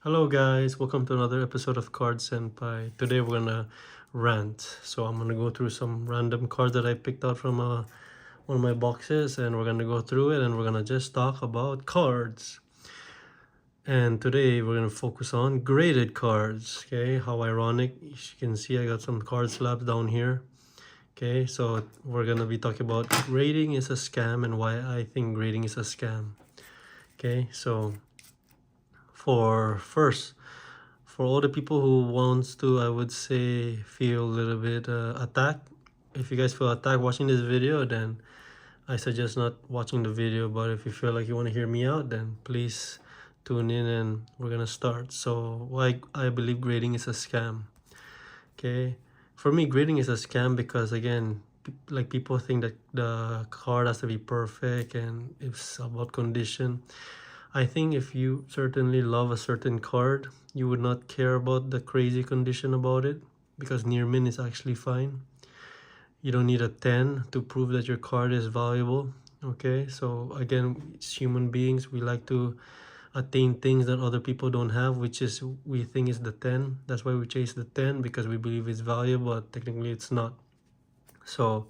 Hello guys, welcome to another episode of Card Senpai. Today we're gonna rant. So I'm gonna go through some random cards that I picked out from one of my boxes, and we're gonna go through it, and we're gonna just talk about cards. And today we're gonna focus on graded cards. Okay, how ironic! As you can see, I got some card slabs down here. Okay, so we're gonna be talking about grading is a scam and why I think grading is a scam. Okay, so for all the people who wants to, I would say, feel a little bit attacked. If you guys feel attacked watching this video, then I suggest not watching the video. But if you feel like you want to hear me out, then please tune in and we're gonna start. So why I believe grading is a scam. Okay, for me grading is a scam because, again, like, people think that the card has to be perfect and it's about condition. I think if you certainly love a certain card, you would not care about the crazy condition about it, because near min is actually fine. You don't need a 10 to prove that your card is valuable. Okay, so again, it's human beings, we like to attain things that other people don't have, which is, we think, is the 10. That's why we chase the 10, because we believe it's valuable, but technically it's not. So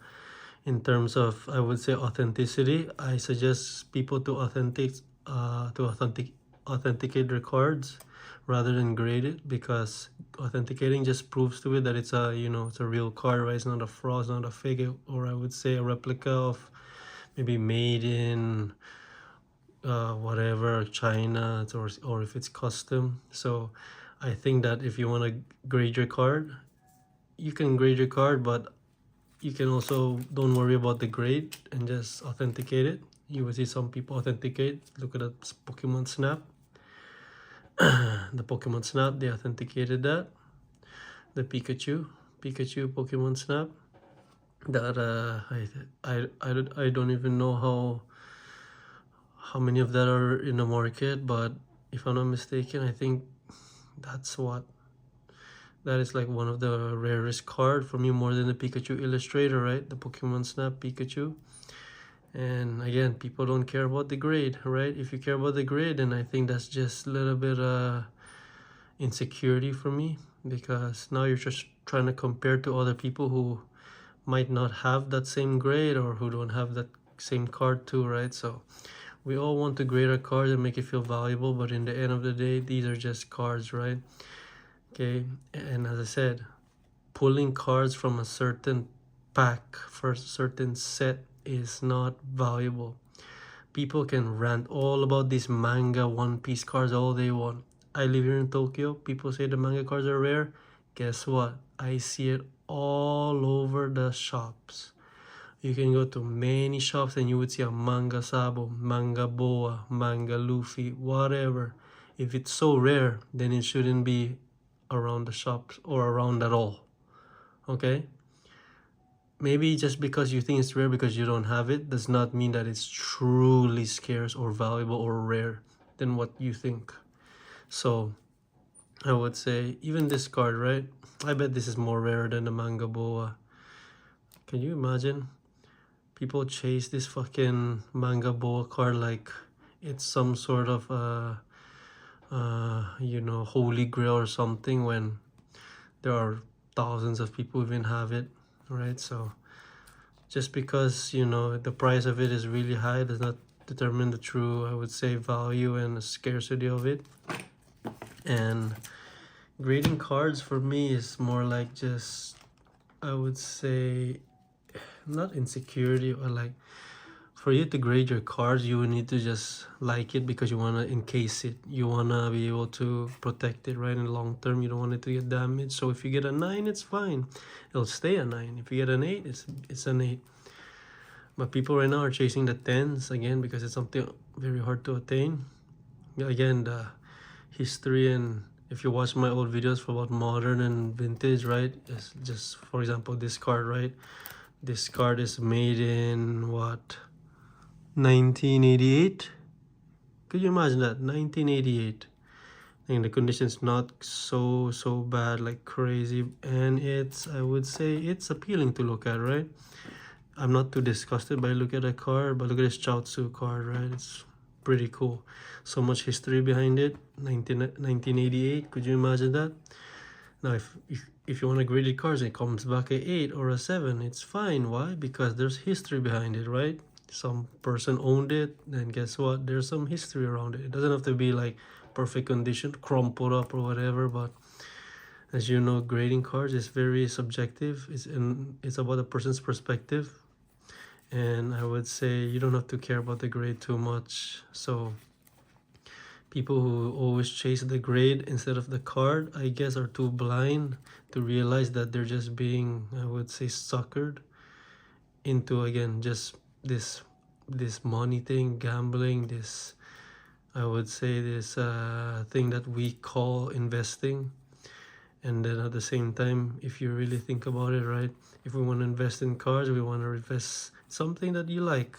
in terms of, I would say, authenticity, I suggest people to authenticate their cards rather than grade it, because authenticating just proves to it that it's a, it's a real card, right? It's not a fraud, it's not a fake, or I would say a replica of maybe made in whatever, China, or if it's custom. So I think that if you want to grade your card, you can grade your card, but you can also don't worry about the grade and just authenticate it. You will see some people authenticate. Look at that Pokemon Snap. The Pokemon Snap, they authenticated that. The Pikachu Pokemon Snap. That I don't even know how many of that are in the market, but if I'm not mistaken, I think that is like one of the rarest card for me, more than the Pikachu Illustrator, right? The Pokemon Snap Pikachu. And again, people don't care about the grade, right? If you care about the grade, then I think that's just a little bit insecurity for me, because now you're just trying to compare to other people who might not have that same grade, or who don't have that same card too, right? So we all want to grade our cards and make it feel valuable, but in the end of the day, these are just cards, right? Okay, and as I said, pulling cards from a certain pack for a certain set is not valuable. People can rant all about these manga One Piece cards all they want. I live here in Tokyo. People say the manga cards are rare. Guess what? I see it all over the shops. You can go to many shops and you would see a manga Sabo, manga Boa, manga Luffy, whatever. If it's so rare, then it shouldn't be around the shops or around at all. Okay, maybe just because you think it's rare because you don't have it does not mean that it's truly scarce or valuable or rare than what you think. So I would say, even this card, right? I bet this is more rare than the manga Boa. Can you imagine? People chase this fucking manga Boa card like it's some sort of holy grail or something, when there are thousands of people who even have it, right? So just because the price of it is really high does not determine the true, I would say, value and the scarcity of it. And grading cards for me is more like, just, I would say, not insecurity, or like, for you to grade your cards, you would need to just like it because you want to encase it. You want to be able to protect it, right? In the long term, you don't want it to get damaged. So if you get a 9, it's fine. It'll stay a 9. If you get an 8, it's an 8. But people right now are chasing the 10s, again, because it's something very hard to attain. Again, the history, and if you watch my old videos for about modern and vintage, right? It's just, for example, this card, right? This card is made in what? 1988. Could you imagine that? 1988. And the condition's not so bad, like crazy, and it's, I would say, it's appealing to look at, right? I'm not too disgusted by look at a card, but look at this Chaozu card, right? It's pretty cool. So much history behind it. 1988, could you imagine that? Now if you want to grade cards, it comes back a 8 or a 7, it's fine. Why? Because there's history behind it, right? Some person owned it, and guess what, there's some history around it. It doesn't have to be like perfect condition, crumpled up or whatever. But as you know, grading cards is very subjective. It's about a person's perspective, and I would say you don't have to care about the grade too much. So people who always chase the grade instead of the card, I guess, are too blind to realize that they're just being, I would say, suckered into, again, just this money thing, gambling, this, I would say, this thing that we call investing. And then at the same time, if you really think about it, right, if we want to invest in cars, we want to invest something that you like.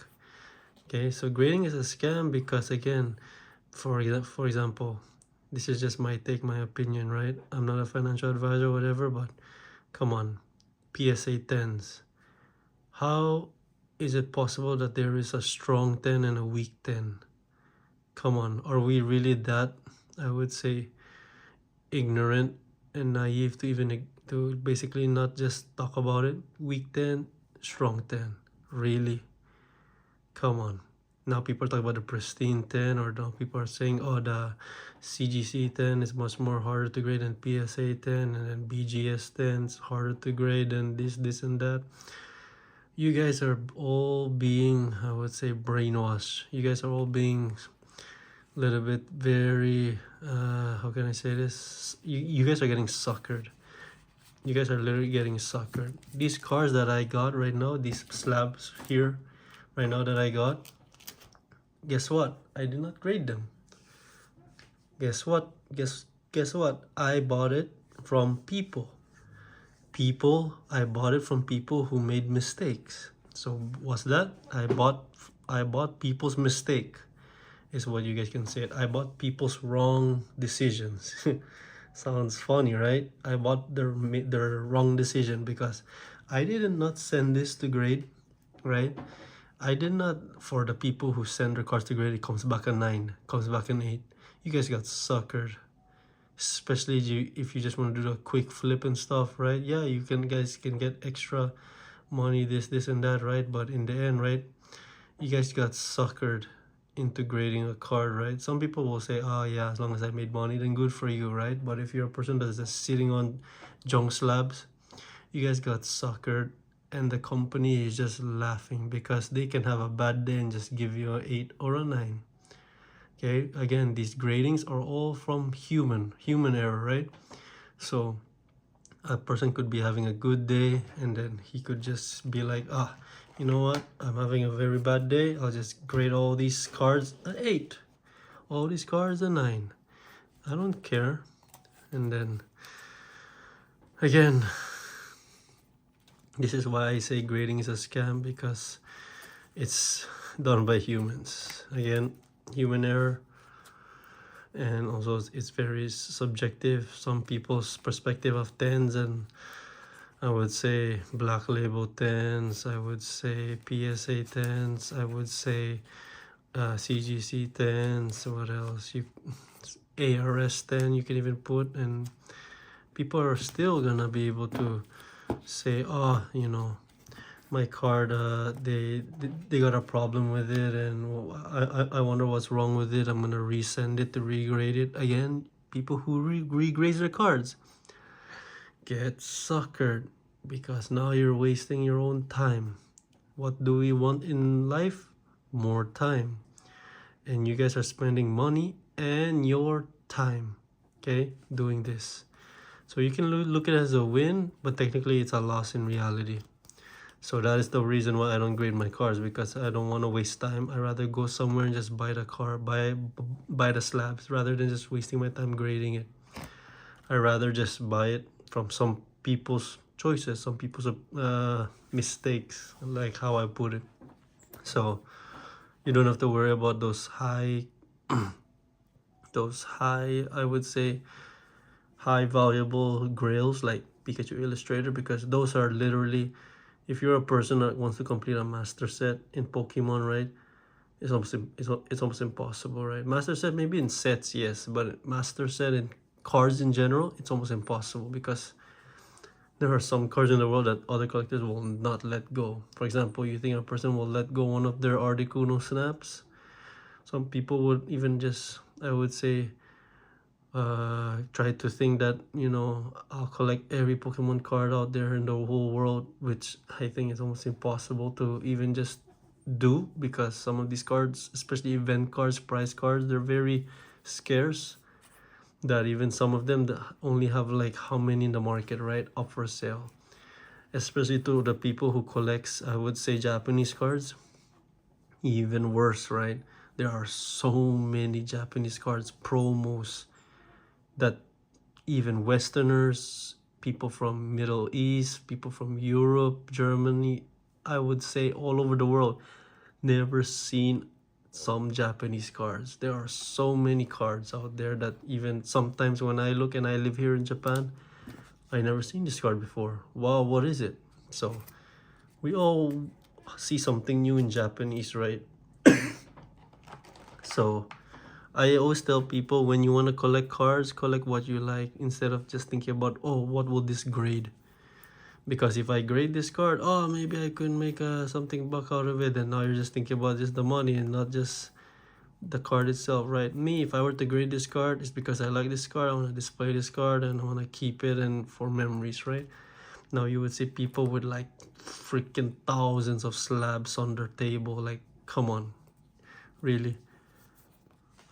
Okay, so grading is a scam because, again, for example, this is just my opinion, right? I'm not a financial advisor or whatever, but come on, PSA 10s. How is it possible that there is a strong 10 and a weak 10? Come on, are we really that, I would say, ignorant and naive to basically not just talk about it? Weak 10, strong 10, really? Come on. Now people talk about the pristine 10, or now people are saying, oh, the CGC 10 is much more harder to grade than PSA 10, and then BGS 10 is harder to grade than this and that. You guys are all being, I would say, brainwashed. You guys are all being a little bit very, how can I say this? You guys are getting suckered. You guys are literally getting suckered. These cards that I got right now, these slabs here right now that I got, guess what? I did not grade them. Guess what? Guess what? I bought it from people. I bought it from people who made mistakes. So what's that? I bought people's mistake, is what you guys can say it. I bought people's wrong decisions. Sounds funny, right? I bought their wrong decision because I did not send this to grade, right? I did not. For the people who send their cards to grade, it comes back a 9, comes back an 8. You guys got suckered. Especially if you just want to do a quick flip and stuff, right? Yeah, you guys can get extra money, this and that, right? But in the end, right, you guys got suckered into grading a card, right? Some people will say, oh yeah, as long as I made money, then good for you, right? But if you're a person that's just sitting on junk slabs, you guys got suckered, and the company is just laughing because they can have a bad day and just give you an 8 or a 9. Okay, again, these gradings are all from human error, right? So a person could be having a good day, and then he could just be like, you know what, I'm having a very bad day, I'll just grade all these cards an 8, all these cards a 9, I don't care. And then again, this is why I say grading is a scam, because it's done by humans. Again, human error, and also it's very subjective. Some people's perspective of 10s, and I would say black label 10s, I would say PSA 10s, I would say CGC 10s, what else, ARS 10 you can even put, and people are still gonna be able to say, oh, you know, my card, they got a problem with it, and I wonder what's wrong with it, I'm gonna resend it to regrade it. Again, people who regrade their cards get suckered, because now you're wasting your own time. What do we want in life? More time. And you guys are spending money and your time, okay, doing this. So you can look at it as a win, but technically it's a loss in reality. So that is the reason why I don't grade my cars, because I don't want to waste time. I rather go somewhere and just buy the car, buy the slabs, rather than just wasting my time grading it. I rather just buy it from some people's choices, some people's mistakes, like how I put it. So you don't have to worry about those high, I would say, high valuable grails like Pikachu Illustrator, because those are literally, if you're a person that wants to complete a master set in Pokemon, right, it's almost impossible, right? Master set maybe in sets, yes, but master set in cards in general, it's almost impossible because there are some cards in the world that other collectors will not let go. For example, you think a person will let go one of their Articuno snaps? Some people would even just, I would say, try to think that, you know, I'll collect every Pokemon card out there in the whole world, which I think is almost impossible to even just do, because some of these cards, especially event cards, prize cards, they're very scarce, that even some of them that only have like how many in the market, right, up for sale. Especially to the people who collects, I would say, Japanese cards, even worse, right? There are so many Japanese cards promos that even Westerners, people from Middle East, people from Europe, Germany, I would say all over the world, never seen some Japanese cards. There are so many cards out there that even sometimes when I look, and I live here in Japan, I never seen this card before. Wow, what is it? So we all see something new in Japanese, right? So I always tell people, when you want to collect cards, collect what you like instead of just thinking about, oh, what will this grade? Because if I grade this card, oh, maybe I could make something buck out of it, and now you're just thinking about just the money and not just the card itself, right? Me, if I were to grade this card, it's because I like this card, I want to display this card, and I want to keep it and for memories, right? Now you would see people with like freaking thousands of slabs on their table. Like, come on, really?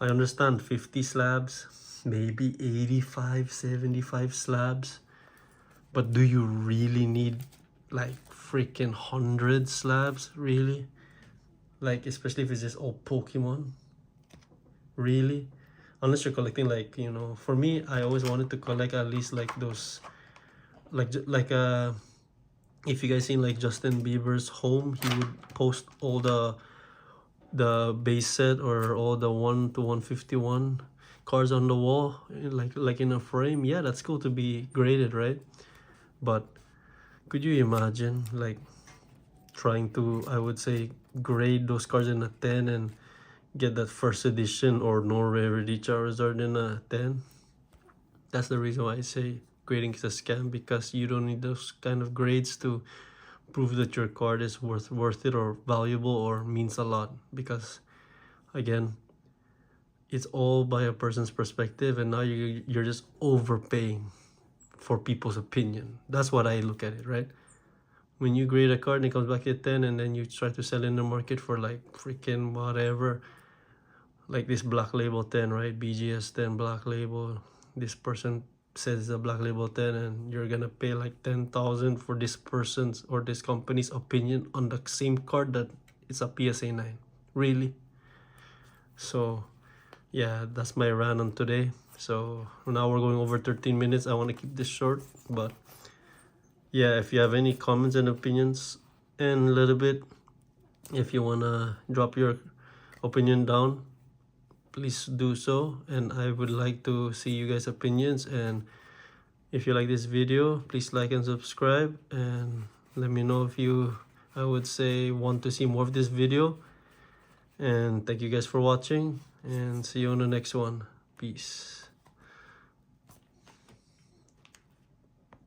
I understand 50 slabs, maybe 85, 75 slabs, but do you really need like freaking 100 slabs, really? Like, especially if it's just all Pokemon, really? Unless you're collecting, like, you know, for me, I always wanted to collect at least like those, if you guys seen like Justin Bieber's home, he would post all the base set or all the 1 to 151 cards on the wall, like in a frame. Yeah, that's cool to be graded, right? But could you imagine like trying to, I would say, grade those cards in a 10 and get that first edition or no rarity Charizard in a 10? That's the reason why I say grading is a scam, because you don't need those kind of grades to prove that your card is worth it or valuable or means a lot. Because again, it's all by a person's perspective, and now you're just overpaying for people's opinion. That's what I look at it, right? When you grade a card and it comes back at 10, and then you try to sell in the market for like freaking whatever, like this Black Label 10, right? BGS 10 Black Label. This person says a Black Label 10, and you're gonna pay like 10,000 for this person's or this company's opinion on the same card that it's a PSA 9. Really? So yeah, that's my rant on today. So now we're going over 13 minutes. I want to keep this short, but yeah, if you have any comments and opinions, and a little bit, if you want to drop your opinion down, please do so, and I would like to see you guys' opinions. And if you like this video, please like and subscribe, and let me know if you, I would say, want to see more of this video. And thank you guys for watching, and see you on the next one. Peace.